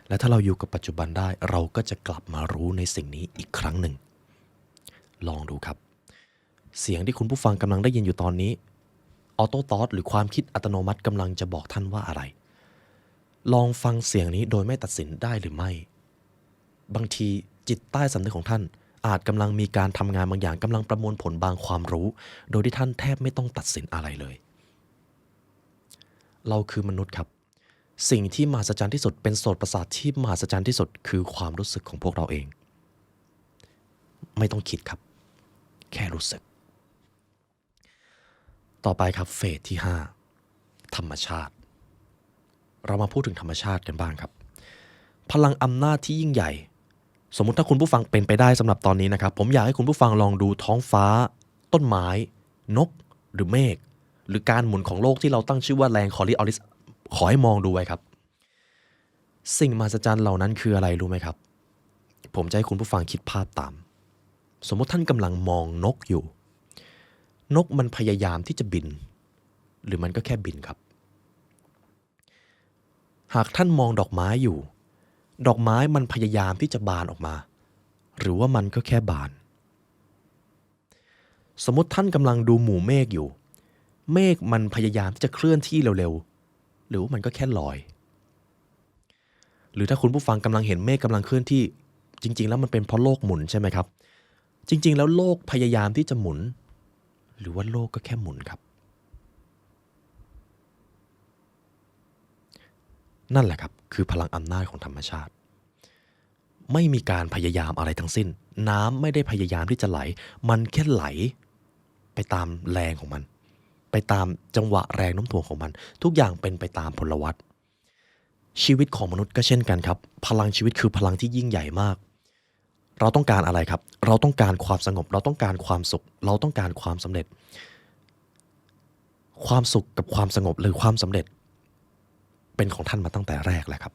และถ้าเราอยู่กับปัจจุบันได้เราก็จะกลับมารู้ในสิ่งนี้อีกครั้งหนึ่งลองดูครับเสียงที่คุณผู้ฟังกำลังได้ยินอยู่ตอนนี้ออโต้ทอทหรือความคิดอัตโนมัติกำลังจะบอกท่านว่าอะไรลองฟังเสียงนี้โดยไม่ตัดสินได้หรือไม่บางทีจิตใต้สำนึกของท่านอาจกำลังมีการทำงานบางอย่างกำลังประมวลผลบางความรู้โดยที่ท่านแทบไม่ต้องตัดสินอะไรเลยเราคือมนุษย์ครับสิ่งที่มหัศจรรย์ที่สุดเป็นโสตประสาทที่มหัศจรรย์ที่สุดคือความรู้สึกของพวกเราเองไม่ต้องคิดครับแค่รู้สึกต่อไปครับเฟสที่5ธรรมชาติเรามาพูดถึงธรรมชาติกันบ้างครับพลังอำนาจที่ยิ่งใหญ่สมมุติถ้าคุณผู้ฟังเป็นไปได้สำหรับตอนนี้นะครับผมอยากให้คุณผู้ฟังลองดูท้องฟ้าต้นไม้นกหรือเมฆหรือการหมุนของโลกที่เราตั้งชื่อว่าแรงคอริออริสขอให้มองดูไว้ครับสิ่งมหัศจรรย์เหล่านั้นคืออะไรรู้ไหมครับผมจะให้คุณผู้ฟังคิดภาพตามสมมติท่านกำลังมองนกอยู่นกมันพยายามที่จะบินหรือมันก็แค่บินครับหากท่านมองดอกไม้อยู่ดอกไม้มันพยายามที่จะบานออกมาหรือว่ามันก็แค่บานสมมติท่านกำลังดูหมู่เมฆอยู่เมฆมันพยายามที่จะเคลื่อนที่เร็วๆหรือว่ามันก็แค่ลอยหรือถ้าคุณผู้ฟังกำลังเห็นเมฆกำลังเคลื่อนที่จริงๆแล้วมันเป็นเพราะโลกหมุนใช่ไหมครับจริงๆแล้วโลกพยายามที่จะหมุนหรือว่าโลกก็แค่หมุนครับนั่นแหละครับคือพลังอำนาจของธรรมชาติไม่มีการพยายามอะไรทั้งสิ้นน้ำไม่ได้พยายามที่จะไหลมันแค่ไหลไปตามแรงของมันไปตามจังหวะแรงโน้มถ่วงของมันทุกอย่างเป็นไปตามพลวัตชีวิตของมนุษย์ก็เช่นกันครับพลังชีวิตคือพลังที่ยิ่งใหญ่มากเราต้องการอะไรครับเราต้องการความสงบเราต้องการความสุขเราต้องการความสำเร็จความสุขกับความสงบหรือความสำเร็จเป็นของท่านมาตั้งแต่แรกแหละครับ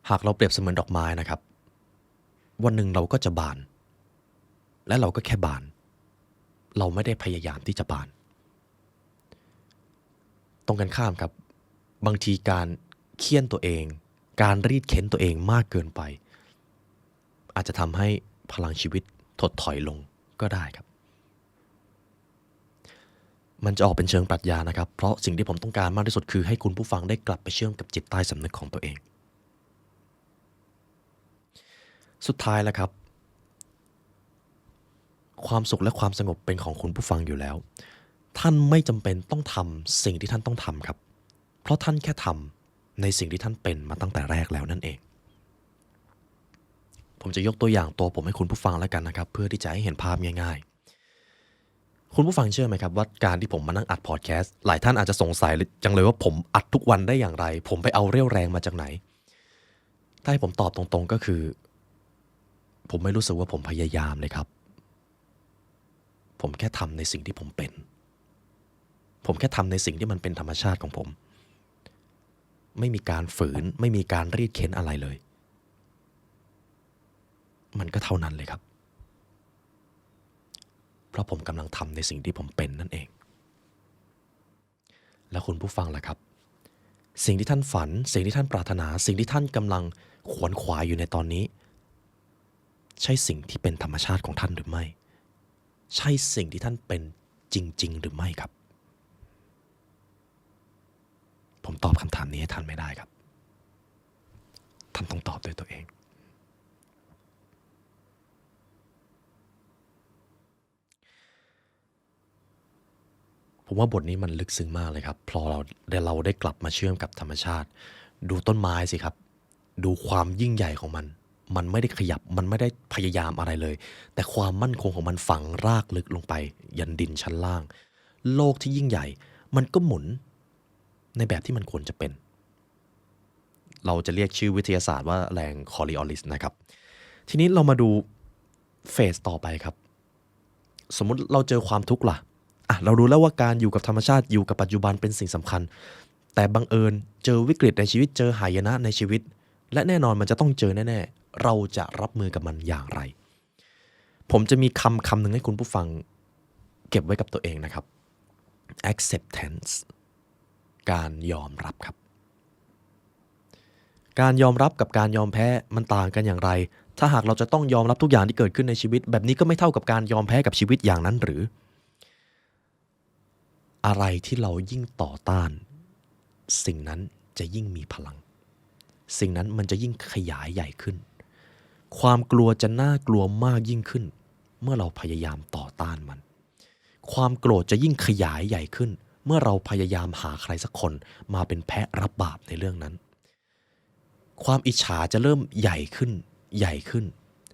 หากเราเปรียบเสมือนดอกไม้นะครับวันหนึ่งเราก็จะบานและเราก็แค่บานเราไม่ได้พยายามที่จะบานตรงกันข้ามครับบางทีการเคี่ยนตัวเองการรีดเค้นตัวเองมากเกินไปอาจจะทำให้พลังชีวิตถดถอยลงก็ได้ครับมันจะออกเป็นเชิงปรัชญานะครับเพราะสิ่งที่ผมต้องการมากที่สุดคือให้คุณผู้ฟังได้กลับไปเชื่อมกับจิตใต้สำนึกของตัวเองสุดท้ายแล้วครับความสุขและความสงบเป็นของคุณผู้ฟังอยู่แล้วท่านไม่จำเป็นต้องทำสิ่งที่ท่านต้องทำครับเพราะท่านแค่ทำในสิ่งที่ท่านเป็นมาตั้งแต่แรกแล้วนั่นเองผมจะยกตัวอย่างตัวผมให้คุณผู้ฟังแล้วกันนะครับเพื่อที่จะให้เห็นภาพง่ายๆคุณผู้ฟังเชื่อไหมครับว่าการที่ผมมานั่งอัดพอดแคสต์หลายท่านอาจจะสงสัยจังเลยว่าผมอัดทุกวันได้อย่างไรผมไปเอาเรี่ยวแรงมาจากไหนถ้าให้ผมตอบตรงๆก็คือผมไม่รู้สึกว่าผมพยายามเลยครับผมแค่ทำในสิ่งที่ผมเป็นผมแค่ทำในสิ่งที่มันเป็นธรรมชาติของผมไม่มีการฝืนไม่มีการรีดเค้นอะไรเลยมันก็เท่านั้นเลยครับเพราะผมกำลังทำในสิ่งที่ผมเป็นนั่นเองแล้วคุณผู้ฟังล่ะครับสิ่งที่ท่านฝันสิ่งที่ท่านปรารถนาสิ่งที่ท่านกำลังขวนขวายอยู่ในตอนนี้ ใช่สิ่งที่เป็นธรรมชาติของท่านหรือไม่ใช่สิ่งที่ท่านเป็นจริงๆหรือไม่ครับผมตอบคำถามนี้ให้ท่านไม่ได้ครับท่านต้องตอบด้วยตัวเองผมว่าบทนี้มันลึกซึ้งมากเลยครับพอเราได้กลับมาเชื่อมกับธรรมชาติดูต้นไม้สิครับดูความยิ่งใหญ่ของมันมันไม่ได้ขยับมันไม่ได้พยายามอะไรเลยแต่ความมั่นคงของมันฝังรากลึกลงไปยันดินชั้นล่างโลกที่ยิ่งใหญ่มันก็หมุนในแบบที่มันควรจะเป็นเราจะเรียกชื่อวิทยาศาสตร์ว่าแรงคอริออลิสนะครับทีนี้เรามาดูเฟสต่อไปครับสมมุติเราเจอความทุกข์ล่ะเรารู้แล้วว่าการอยู่กับธรรมชาติอยู่กับปัจจุบันเป็นสิ่งสำคัญแต่บังเอิญเจอวิกฤตในชีวิตเจอหายนะในชีวิตและแน่นอนมันจะต้องเจอแน่ๆเราจะรับมือกับมันอย่างไรผมจะมีคำหนึ่งให้คุณผู้ฟังเก็บไว้กับตัวเองนะครับ acceptance การยอมรับครับการยอมรับกับการยอมแพ้มันต่างกันอย่างไรถ้าหากเราจะต้องยอมรับทุกอย่างที่เกิดขึ้นในชีวิตแบบนี้ก็ไม่เท่ากับการยอมแพ้กับชีวิตอย่างนั้นหรืออะไรที่เรายิ่งต่อต้านสิ่งนั้นจะยิ่งมีพลังสิ่งนั้นมันจะยิ่งขยายใหญ่ขึ้นความกลัวจะน่ากลัวมากยิ่งขึ้นเมื่อเราพยายามต่อต้านมันความโกรธจะยิ่งขยายใหญ่ขึ้นเมื่อเราพยายามหาใครสักคนมาเป็นแพะรับบาปในเรื่องนั้นความอิจฉาจะเริ่มใหญ่ขึ้นใหญ่ขึ้น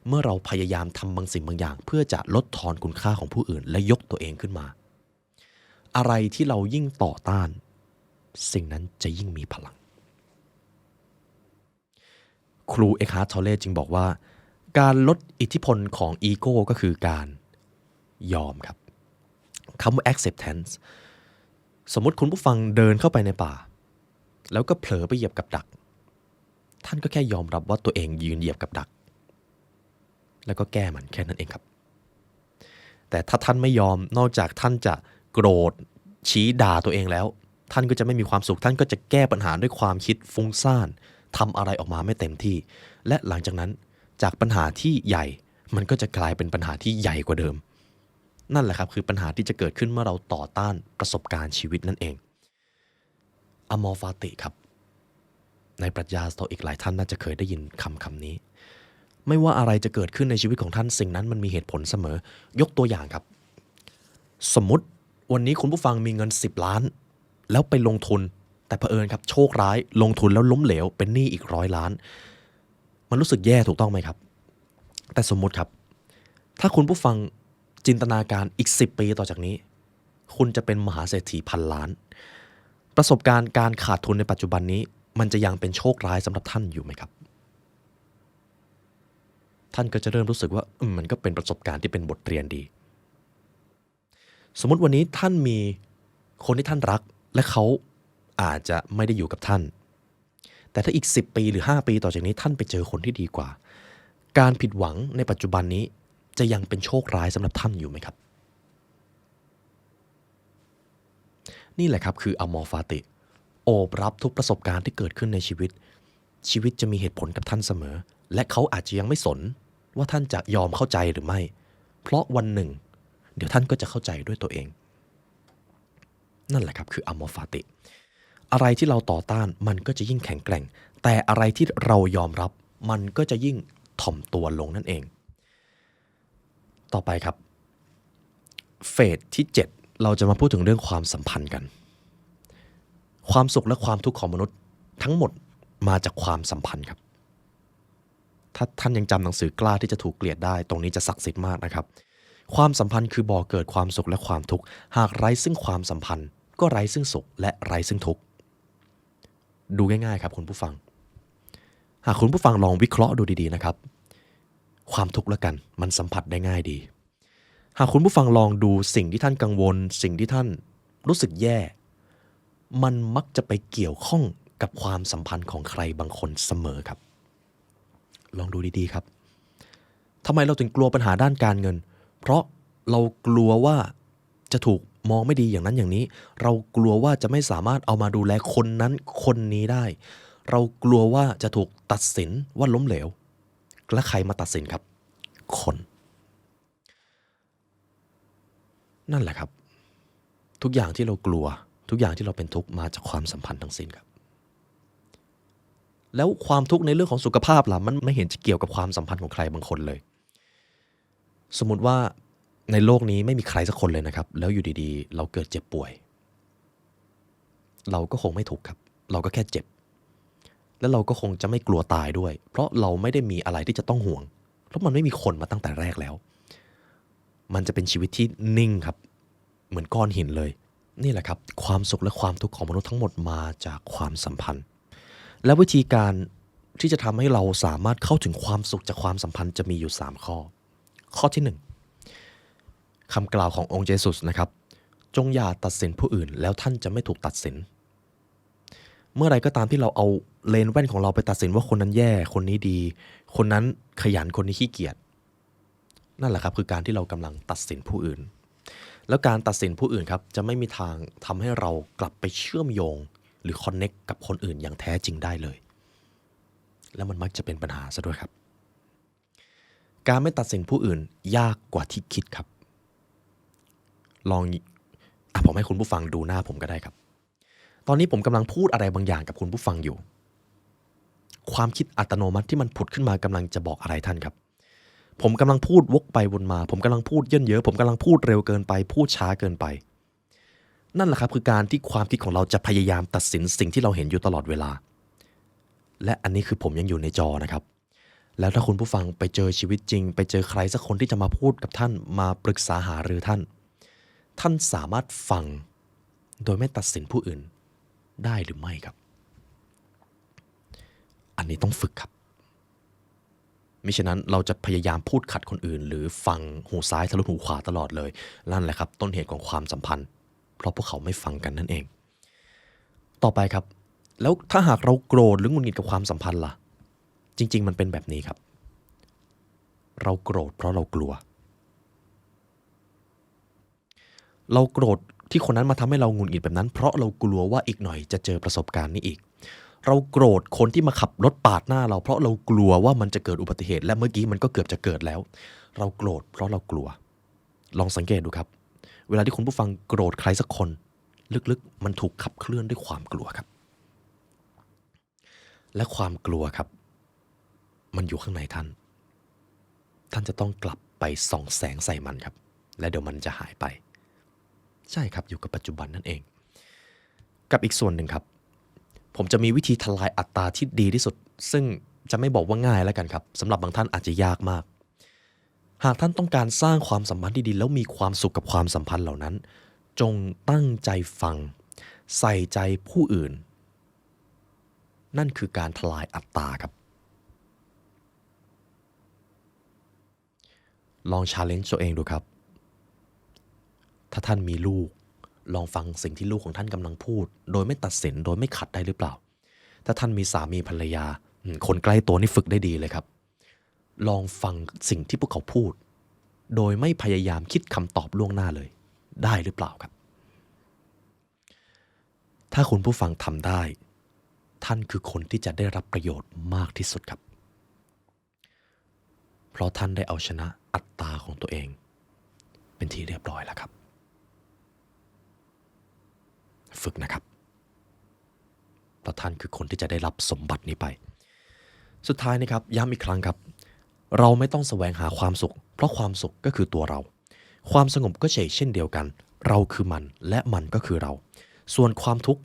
เมื่อเราพยายามทำบางสิ่งบางอย่างเพื่อจะลดทอนคุณค่าของผู้อื่นและยกตัวเองขึ้นมาอะไรที่เรายิ่งต่อต้านสิ่งนั้นจะยิ่งมีพลังครูเอ็กฮาร์ท ทอเลจึงบอกว่าการลดอิทธิพลของอีโก้ก็คือการยอมครับคำว่า acceptance สมมติคุณผู้ฟังเดินเข้าไปในป่าแล้วก็เผลอไปเหยียบกับดักท่านก็แค่ยอมรับว่าตัวเองยืนเหยียบกับดักแล้วก็แก้มันแค่นั้นเองครับแต่ถ้าท่านไม่ยอมนอกจากท่านจะโกรธชี้ด่าตัวเองแล้วท่านก็จะไม่มีความสุขท่านก็จะแก้ปัญหาด้วยความคิดฟุ้งซ่านทำอะไรออกมาไม่เต็มที่และหลังจากนั้นจากปัญหาที่ใหญ่มันก็จะกลายเป็นปัญหาที่ใหญ่กว่าเดิมนั่นแหละครับคือปัญหาที่จะเกิดขึ้นเมื่อเราต่อต้านประสบการณ์ชีวิตนั่นเองอมอร์ฟาติครับในปรัชญาสโตอิกหลายท่านน่าจะเคยได้ยินคำนี้ไม่ว่าอะไรจะเกิดขึ้นในชีวิตของท่านสิ่งนั้นมันมีเหตุผลเสมอยกตัวอย่างครับสมมุติวันนี้คุณผู้ฟังมีเงิน10 ล้านแล้วไปลงทุนแต่เผอิญครับโชคร้ายลงทุนแล้วล้มเหลวเป็นหนี้อีก100 ล้านมันรู้สึกแย่ถูกต้องไหมครับแต่สมมุติครับถ้าคุณผู้ฟังจินตนาการอีก10 ปีต่อจากนี้คุณจะเป็นมหาเศรษฐีพันล้านประสบการณ์การขาดทุนในปัจจุบันนี้มันจะยังเป็นโชคร้ายสำหรับท่านอยู่ไหมครับท่านก็จะเริ่มรู้สึกว่ามันก็เป็นประสบการณ์ที่เป็นบทเรียนดีสมมติวันนี้ท่านมีคนที่ท่านรักและเขาอาจจะไม่ได้อยู่กับท่านแต่ถ้าอีก10 ปีหรือ5 ปีต่อจากนี้ท่านไปเจอคนที่ดีกว่าการผิดหวังในปัจจุบันนี้จะยังเป็นโชคร้ายสำหรับท่านอยู่ไหมครับนี่แหละครับคืออมอร์ฟาติโอบรับทุกประสบการณ์ที่เกิดขึ้นในชีวิตจะมีเหตุผลกับท่านเสมอและเขาอาจจะยังไม่สนว่าท่านจะยอมเข้าใจหรือไม่เพราะวันหนึ่งเดี๋ยวท่านก็จะเข้าใจด้วยตัวเองนั่นแหละครับคืออมอร์ฟาติอะไรที่เราต่อต้านมันก็จะยิ่งแข็งแกร่งแต่อะไรที่เรายอมรับมันก็จะยิ่งถ่อมตัวลงนั่นเองต่อไปครับเฟสที่7เราจะมาพูดถึงเรื่องความสัมพันธ์กันความสุขและความทุกข์ของมนุษย์ทั้งหมดมาจากความสัมพันธ์ครับถ้าท่านยังจำหนังสือกล้าที่จะถูกเกลียดได้ตรงนี้จะศักดิ์สิทธิ์มากนะครับความสัมพันธ์คือบ่อเกิดความสุขและความทุกข์หากไร้ซึ่งความสัมพันธ์ก็ไร้ซึ่งสุขและไร้ซึ่งทุกข์ดูง่ายๆครับคุณผู้ฟังหากคุณผู้ฟังลองวิเคราะห์ดูดีๆนะครับความทุกข์ละกันมันสัมผัสได้ง่ายดีหากคุณผู้ฟังลองดูสิ่งที่ท่านกังวลสิ่งที่ท่านรู้สึกแย่มันมักจะไปเกี่ยวข้องกับความสัมพันธ์ของใครบางคนเสมอครับลองดูดีๆครับทำไมเราถึงกลัวปัญหาด้านการเงินเพราะเรากลัวว่าจะถูกมองไม่ดีอย่างนั้นอย่างนี้เรากลัวว่าจะไม่สามารถเอามาดูแลคนนั้นคนนี้ได้เรากลัวว่าจะถูกตัดสินว่าล้มเหลวและใครมาตัดสินครับ คน นั่นแหละครับทุกอย่างที่เรากลัวทุกอย่างที่เราเป็นทุกข์มาจากความสัมพันธ์ทั้งสิ้นครับแล้วความทุกข์ในเรื่องของสุขภาพล่ะมันไม่เห็นจะเกี่ยวกับความสัมพันธ์ของใครบางคนเลยสมมุติว่าในโลกนี้ไม่มีใครสักคนเลยนะครับแล้วอยู่ดีๆเราเกิดเจ็บป่วยเราก็คงไม่ทุกข์ครับเราก็แค่เจ็บแล้วเราก็คงจะไม่กลัวตายด้วยเพราะเราไม่ได้มีอะไรที่จะต้องห่วงเพราะมันไม่มีคนมาตั้งแต่แรกแล้วมันจะเป็นชีวิตที่นิ่งครับเหมือนก้อนหินเลยนี่แหละครับความสุขและความทุกข์ของมนุษย์ทั้งหมดมาจากความสัมพันธ์และวิธีการที่จะทำให้เราสามารถเข้าถึงความสุขจากความสัมพันธ์จะมีอยู่3ข้อข้อที่1คำกล่าวขององค์เยซูสนะครับจงอย่าตัดสินผู้อื่นแล้วท่านจะไม่ถูกตัดสินเมื่อไรก็ตามที่เราเอาเลนส์แว่นของเราไปตัดสินว่าคนนั้นแย่คนนี้ดีคนนั้นขยันคนนี้ขี้เกียจนั่นแหละครับคือการที่เรากำลังตัดสินผู้อื่นแล้วการตัดสินผู้อื่นครับจะไม่มีทางทำให้เรากลับไปเชื่อมโยงหรือคอนเน็กกับคนอื่นอย่างแท้จริงได้เลยแล้วมันมักจะเป็นปัญหาซะด้วยครับการไม่ตัดสินผู้อื่นยากกว่าที่คิดครับลองผมให้คุณผู้ฟังดูหน้าผมก็ได้ครับตอนนี้ผมกำลังพูดอะไรบางอย่างกับคุณผู้ฟังอยู่ความคิดอัตโนมัติที่มันผุดขึ้นมากำลังจะบอกอะไรท่านครับผมกำลังพูดวกไปวนมาผมกำลังพูดเยินเยอะผมกำลังพูดเร็วเกินไปพูดช้าเกินไปนั่นแหละครับคือการที่ความคิดของเราจะพยายามตัดสินสิ่งที่เราเห็นอยู่ตลอดเวลาและอันนี้คือผมยังอยู่ในจอนะครับแล้วถ้าคุณผู้ฟังไปเจอชีวิตจริงไปเจอใครสักคนที่จะมาพูดกับท่านมาปรึกษาหารือท่านสามารถฟังโดยไม่ตัดสินผู้อื่นได้หรือไม่ครับอันนี้ต้องฝึกครับมิฉะนั้นเราจะพยายามพูดขัดคนอื่นหรือฟังหูซ้ายทะลุหูขวาตลอดเลยนั่นแหละครับต้นเหตุของความสัมพันธ์เพราะพวกเขาไม่ฟังกันนั่นเองต่อไปครับแล้วถ้าหากเราโกรธหรือหงุดหงิดกับความสัมพันธ์ล่ะจริงๆมันเป็นแบบนี้ครับเราโกรธเพราะเรากลัวเราโกรธที่คนนั้นมาทำให้เราหงุดหงิดแบบนั้นเพราะเรากลัวว่าอีกหน่อยจะเจอประสบการณ์นี้อีกเราโกรธคนที่มาขับรถปาดหน้าเราเพราะเรากลัวว่ามันจะเกิดอุบัติเหตุและเมื่อกี้มันก็เกือบจะเกิดแล้วเราโกรธเพราะเรากลัวลองสังเกตดูครับเวลาที่คุณผู้ฟังโกรธใครสักคนลึกๆมันถูกขับเคลื่อนด้วยความกลัวครับและความกลัวครับมันอยู่ข้างในท่านจะต้องกลับไปส่องแสงใส่มันครับและเดี๋ยวมันจะหายไปใช่ครับอยู่กับปัจจุบันนั่นเองกับอีกส่วนหนึ่งครับผมจะมีวิธีทลายอัตตาที่ดีที่สุดซึ่งจะไม่บอกว่าง่ายแล้วกันครับสำหรับบางท่านอาจจะยากมากหากท่านต้องการสร้างความสัมพันธ์ที่ดีแล้วมีความสุขกับความสัมพันธ์เหล่านั้นจงตั้งใจฟังใส่ใจผู้อื่นนั่นคือการทลายอัตตาครับลอง challenge ตัวเองดูครับถ้าท่านมีลูกลองฟังสิ่งที่ลูกของท่านกำลังพูดโดยไม่ตัดสินโดยไม่ขัดได้หรือเปล่าถ้าท่านมีสามีภรรยาคนใกล้ตัวนี่ฝึกได้ดีเลยครับลองฟังสิ่งที่พวกเขาพูดโดยไม่พยายามคิดคำตอบล่วงหน้าเลยได้หรือเปล่าครับถ้าคุณผู้ฟังทำได้ท่านคือคนที่จะได้รับประโยชน์มากที่สุดครับเพราะท่านได้เอาชนะอัตตาของตัวเองเป็นที่เรียบร้อยแล้วครับฝึกนะครับเพราะท่านคือคนที่จะได้รับสมบัตินี้ไปสุดท้ายนะครับย้ำอีกครั้งครับเราไม่ต้องแสวงหาความสุขเพราะความสุขก็คือตัวเราความสงบก็เช่นเดียวกันเราคือมันและมันก็คือเราส่วนความทุกข์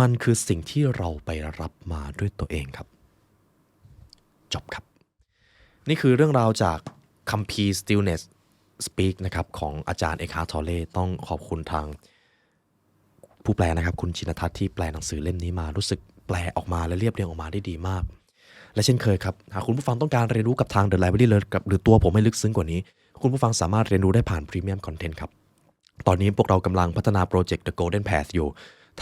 มันคือสิ่งที่เราไปรับมาด้วยตัวเองครับจบครับนี่คือเรื่องราวจากคัมภีร์ Stillness Speak นะครับของอาจารย์เอกฮาร์ท ทอเล่ต้องขอบคุณทางผู้แปลนะครับคุณชินทัศน์ที่แปลหนังสือเล่มนี้มารู้สึกแปลออกมาและเรียบเรียงออกมาได้ดีมากและเช่นเคยครับหากคุณผู้ฟังต้องการเรียนรู้กับทาง The Library Learn หรือตัวผมให้ลึกซึ้งกว่านี้คุณผู้ฟังสามารถเรียนรู้ได้ผ่าน Premium Content ครับตอนนี้พวกเรากำลังพัฒนาโปรเจกต์ The Golden Path อยู่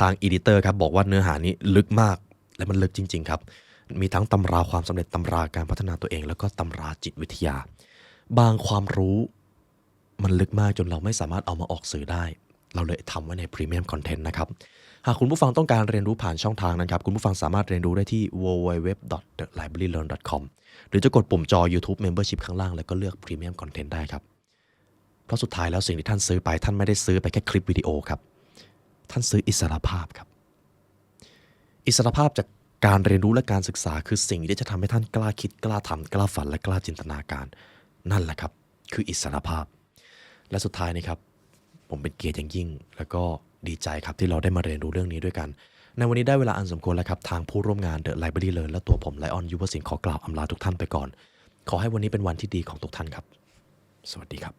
ทาง Editor ครับบอกว่าเนื้อหานี้ลึกมากและมันลึกจริงๆครับมีทั้งตำราความสำเร็จตำราการพัฒนาตัวเองแล้วก็ตำราจิตวิทยาบางความรู้มันลึกมากจนเราไม่สามารถเอามาออกสื่อได้ เราเลยทำไว้ใน Premium Content นะครับหากคุณผู้ฟังต้องการเรียนรู้ผ่านช่องทางนะครับคุณผู้ฟังสามารถเรียนรู้ได้ที่ www.thelibrarylearn.com หรือจะกดปุ่มจอ YouTube Membership ข้างล่างแล้วก็เลือก Premium Content ได้ครับเพราะสุดท้ายแล้วสิ่งที่ท่านซื้อไปท่านไม่ได้ซื้อไปแค่คลิปวิดีโอครับท่านซื้ออิสรภาพครับอิสรภาพจากการเรียนรู้และการศึกษาคือสิ่งที่จะทำให้ท่านกล้าคิดกล้าทำกล้าฝันและกล้าจินตนาการนั่นแหละครับคืออิสรภาพและสุดท้ายนะครับผมเป็นเกียรติอย่างยิ่งแล้วก็ดีใจครับที่เราได้มาเรียนรู้เรื่องนี้ด้วยกันในวันนี้ได้เวลาอันสมควรแล้วครับทางผู้ร่วมงาน The Library Learn และตัวผมไลออนยุวศิลป์ขอกล่าวอำลาทุกท่านไปก่อนขอให้วันนี้เป็นวันที่ดีของทุกท่านครับสวัสดีครับ